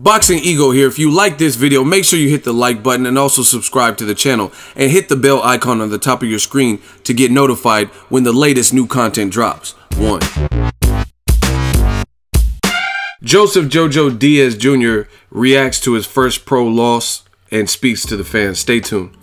Boxing Ego here. If you like this video, make sure you hit the like button and also subscribe to the channel and hit the bell icon on the top of your screen to get notified when the latest new content drops. 1. Joseph Jojo Diaz Jr. reacts to his first pro loss and speaks to the fans. Stay tuned.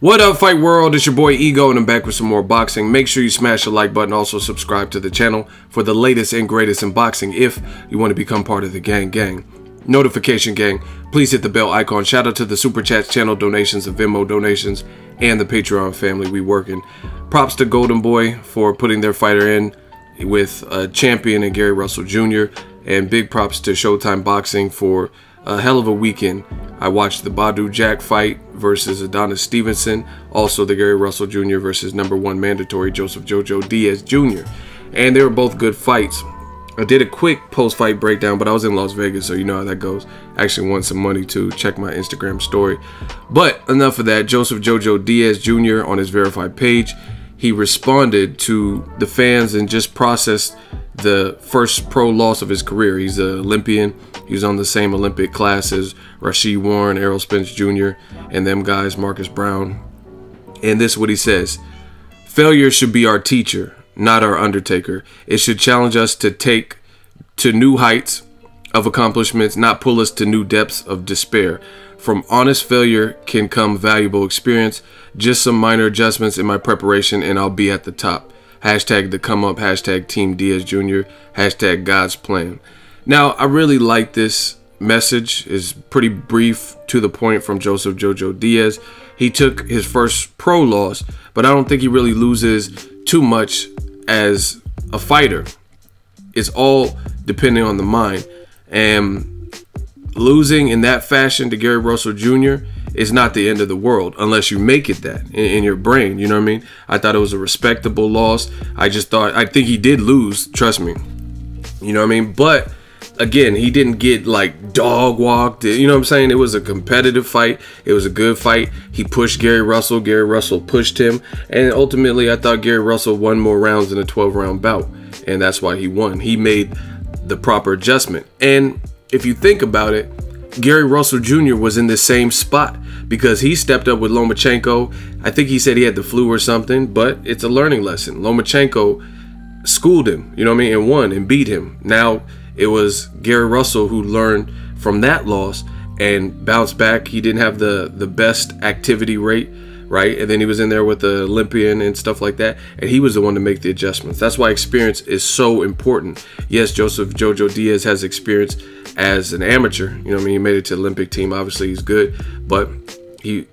What up, Fight World? It's your boy Ego, and I'm back with some more boxing. Make sure you smash the like button. Also subscribe to the channel for the latest and greatest in boxing if you want to become part of the gang. Notification gang, please hit the bell icon. Shout out to the Super Chats, channel donations, the Venmo donations, and the Patreon family. We working. Props to Golden Boy for putting their fighter in with a champion and Gary Russell Jr. And big props to Showtime Boxing for a hell of a weekend. I watched the Badou Jack fight versus Adonis Stevenson. Also the Gary Russell Jr. versus #1 mandatory Joseph Jojo Diaz Jr. And they were both good fights. I did a quick post-fight breakdown, but I was in Las Vegas, so you know how that goes. I actually won some money too. Check my Instagram story. But enough of that. Joseph Jojo Diaz Jr. on his verified page, he responded to the fans and just processed the first pro loss of his career. He's an Olympian. He was on the same Olympic class as Rasheed Warren, Errol Spence Jr., and them guys, Marcus Brown. And this is what he says. Failure should be our teacher, not our undertaker. It should challenge us to take to new heights of accomplishments, not pull us to new depths of despair. From honest failure can come valuable experience. Just some minor adjustments in my preparation and I'll be at the top. Hashtag the come up, hashtag Team Diaz Jr., hashtag God's plan. Now, I really like this message. It's pretty brief, to the point from Joseph Jojo Diaz. He took his first pro loss, but I don't think he really loses too much as a fighter. It's all depending on the mind. And losing in that fashion to Gary Russell Jr. is not the end of the world unless you make it that in your brain. You know what I mean? I thought it was a respectable loss. I think he did lose, trust me. You know what I mean? But again, he didn't get like dog walked. You know what I'm saying? It was a competitive fight. It was a good fight. He pushed Gary Russell. Gary Russell pushed him. And ultimately, I thought Gary Russell won more rounds in a 12-round bout. And that's why he won. He made the proper adjustment. And if you think about it, Gary Russell Jr. was in the same spot because he stepped up with Lomachenko. I think he said he had the flu or something, but it's a learning lesson. Lomachenko schooled him, you know what I mean, and won and beat him. Now it was Gary Russell who learned from that loss and bounced back. He didn't have the best activity rate, right? And then he was in there with the Olympian and stuff like that, and he was the one to make the adjustments. That's why experience is so important. Yes, Joseph Jojo Diaz has experience as an amateur. You know what I mean? He made it to the Olympic team. Obviously, he's good, but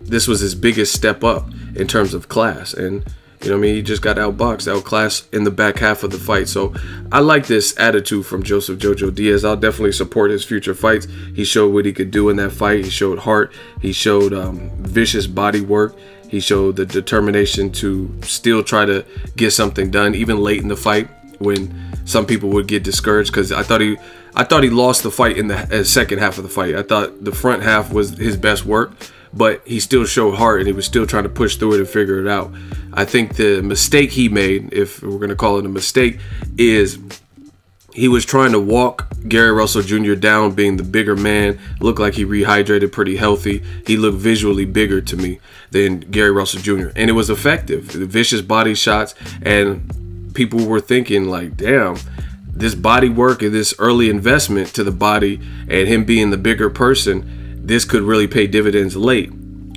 this was his biggest step up in terms of class. And you know what I mean? He just got outboxed, outclassed in the back half of the fight. So I like this attitude from Joseph Jojo Diaz. I'll definitely support his future fights. He showed what he could do in that fight. He showed heart. He showed vicious body work. He showed the determination to still try to get something done, even late in the fight when some people would get discouraged, because I thought he lost the fight in the second half of the fight. I thought the front half was his best work, but he still showed heart and he was still trying to push through it and figure it out. I think the mistake he made, if we're going to call it a mistake, is he was trying to walk Gary Russell Jr. down, being the bigger man. Looked like he rehydrated, pretty healthy. He looked visually bigger to me than Gary Russell Jr. And it was effective. The vicious body shots, and people were thinking like, damn, this body work and this early investment to the body and him being the bigger person, this could really pay dividends late.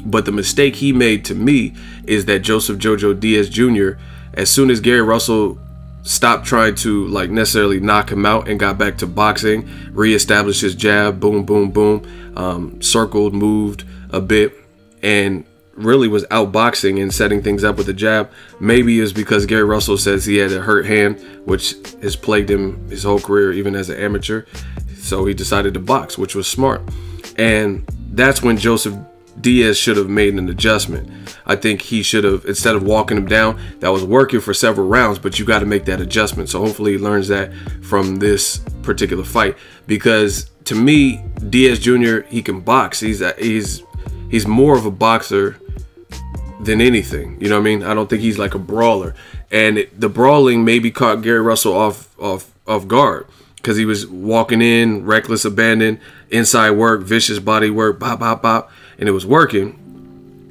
But the mistake he made, to me, is that Joseph Jojo Diaz Jr., as soon as Gary Russell stopped trying to like necessarily knock him out and got back to boxing, reestablished his jab, boom, boom, boom, circled, moved a bit, and really was outboxing and setting things up with the jab. Maybe it was because Gary Russell says he had a hurt hand, which has plagued him his whole career, even as an amateur. So he decided to box, which was smart. And that's when Joseph Diaz should have made an adjustment. I think he should have, instead of walking him down, that was working for several rounds, but you got to make that adjustment. So hopefully he learns that from this particular fight, because to me, Diaz Jr., he can box. He's more of a boxer than anything. You know what I mean? I don't think he's like a brawler. And the brawling maybe caught Gary Russell off guard, because he was walking in, reckless abandon. inside work, vicious body work, bop, bop, bop, and it was working.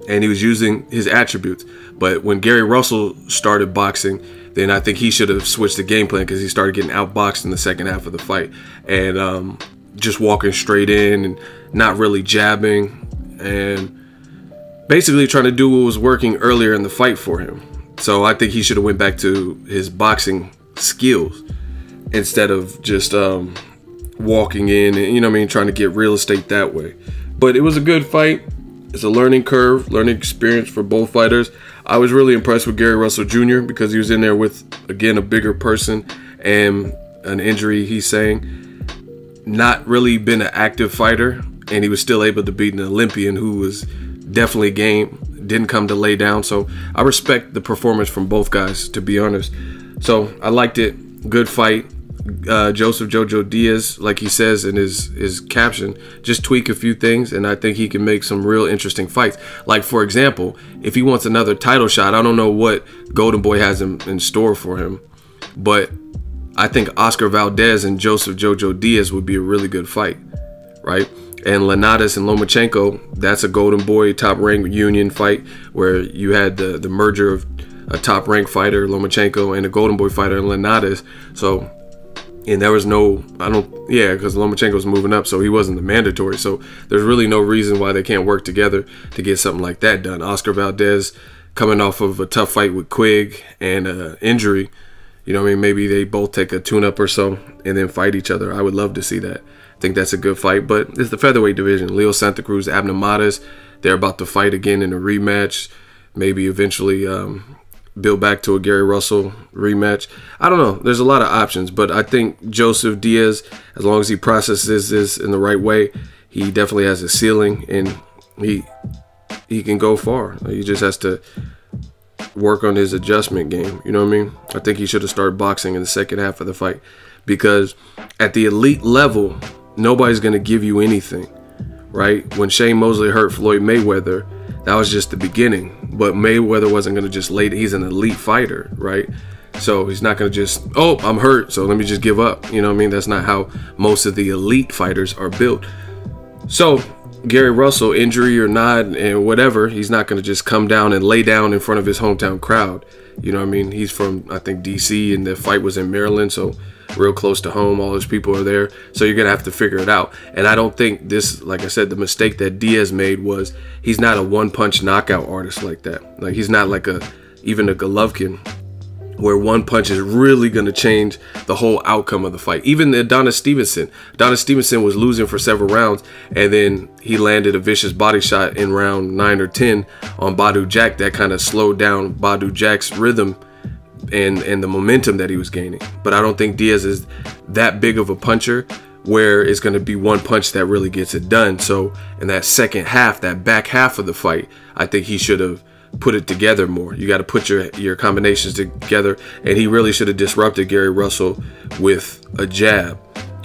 And he was using his attributes. But when Gary Russell started boxing, then I think he should have switched the game plan, because he started getting outboxed in the second half of the fight. And just walking straight in and not really jabbing, and basically trying to do what was working earlier in the fight for him. So I think he should have went back to his boxing skills instead of just walking in and, you know what I mean, trying to get real estate that way. But it was a good fight. It's a learning curve, learning experience for both fighters. I was really impressed with Gary Russell Jr. because he was in there with, again, a bigger person and an injury, he's saying. Not really been an active fighter, and he was still able to beat an Olympian who was definitely game, didn't come to lay down. So I respect the performance from both guys, to be honest. So I liked it. Good fight. Joseph Jojo Diaz, like he says in his caption, just tweak a few things, and I think he can make some real interesting fights. Like, for example, if he wants another title shot, I don't know what Golden Boy has in store for him, but I think Oscar Valdez and Joseph Jojo Diaz would be a really good fight, right? And Linares and Lomachenko, that's a Golden Boy top rank union fight where you had the merger of a top rank fighter, Lomachenko, and a Golden Boy fighter, Linares. So, and there was no, because Lomachenko's moving up, so he wasn't the mandatory. So there's really no reason why they can't work together to get something like that done. Oscar Valdez coming off of a tough fight with Quigg and injury, you know what I mean? Maybe they both take a tune-up or so and then fight each other. I would love to see that. I think that's a good fight, but it's the featherweight division. Leo Santa Cruz, Abner Mares, they're about to fight again in a rematch. Maybe eventually build back to a Gary Russell rematch. I don't know. There's a lot of options, but I think Joseph Diaz, as long as he processes this in the right way, he definitely has a ceiling, and he can go far. He just has to work on his adjustment game. You know what I mean? I think he should have started boxing in the second half of the fight, because at the elite level, nobody's going to give you anything, right? When Shane Mosley hurt Floyd Mayweather, that was just the beginning. But Mayweather wasn't going to just lay. He's an elite fighter, right? So he's not going to just, oh, I'm hurt, so let me just give up. You know what I mean? That's not how most of the elite fighters are built. So Gary Russell, injury or not, and whatever, he's not going to just come down and lay down in front of his hometown crowd. You know what I mean? He's from, I think, D.C., and the fight was in Maryland, so real close to home. All his people are there, so you're going to have to figure it out. And I don't think this, like I said, the mistake that Diaz made was he's not a one-punch knockout artist like that. Like, he's not like even a Golovkin, where one punch is really going to change the whole outcome of the fight. Even Adonis Stevenson. Adonis Stevenson was losing for several rounds, and then he landed a vicious body shot in round 9 or 10 on Badou Jack that kind of slowed down Badou Jack's rhythm and the momentum that he was gaining. But I don't think Diaz is that big of a puncher where it's going to be one punch that really gets it done. So in that second half, that back half of the fight, I think he should have put it together more. You got to put your combinations together, and he really should have disrupted Gary Russell with a jab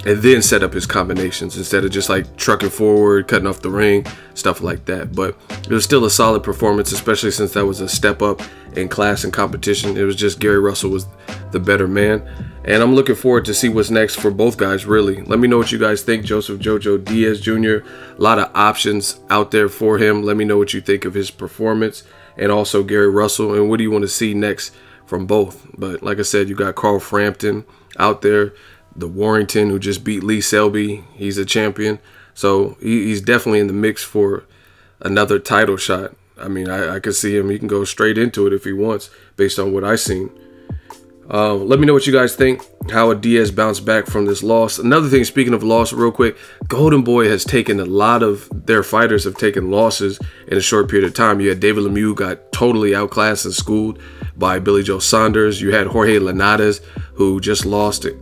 and then set up his combinations instead of just like trucking forward, cutting off the ring, stuff like that. But it was still a solid performance, especially since that was a step up in class and competition. It was just Gary Russell was the better man, and I'm looking forward to see what's next for both guys, really. Let me know what you guys think. Joseph Jojo Diaz Jr., a lot of options out there for him. Let me know what you think of his performance, and also Gary Russell, and what do you want to see next from both. But like I said, you got Carl Frampton out there, the Warrington, who just beat Lee Selby. He's a champion, so he's definitely in the mix for another title shot. I mean, I could see him. He can go straight into it if he wants, based on what I've seen. Let me know what you guys think, how a Diaz bounced back from this loss. Another thing, speaking of loss, real quick, Golden Boy has taken a lot of their fighters have taken losses in a short period of time. You had David Lemieux got totally outclassed and schooled by Billy Joe Saunders. You had Jorge Linares, who just lost it.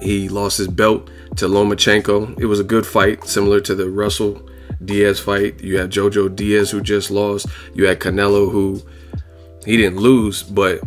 He lost his belt to Lomachenko. It was a good fight, similar to the Russell Diaz fight. You had Jojo Diaz, who just lost. You had Canelo, who he didn't lose, but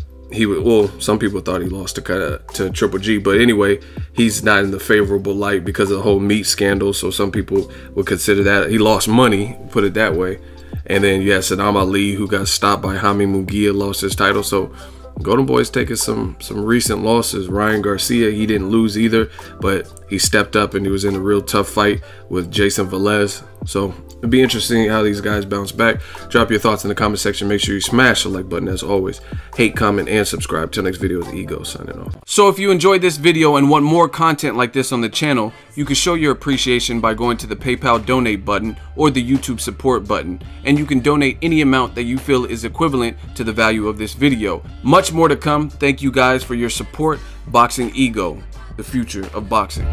some people thought he lost to Triple G, but anyway, he's not in the favorable light because of the whole meat scandal, so some people would consider that he lost money, put it that way. And then you had Saddam Ali, who got stopped by Jaime Munguia, lost his title. So Golden Boy's taking some recent losses. Ryan Garcia, he didn't lose either, but He stepped up and he was in a real tough fight with Jason Velez. So it'd be interesting how these guys bounce back. Drop your thoughts in the comment section. Make sure you smash the like button as always. Hate, comment, and subscribe. Till next video is Ego signing off. So if you enjoyed this video and want more content like this on the channel, you can show your appreciation by going to the PayPal donate button or the YouTube support button. And you can donate any amount that you feel is equivalent to the value of this video. Much more to come. Thank you guys for your support. Boxing Ego, the future of boxing.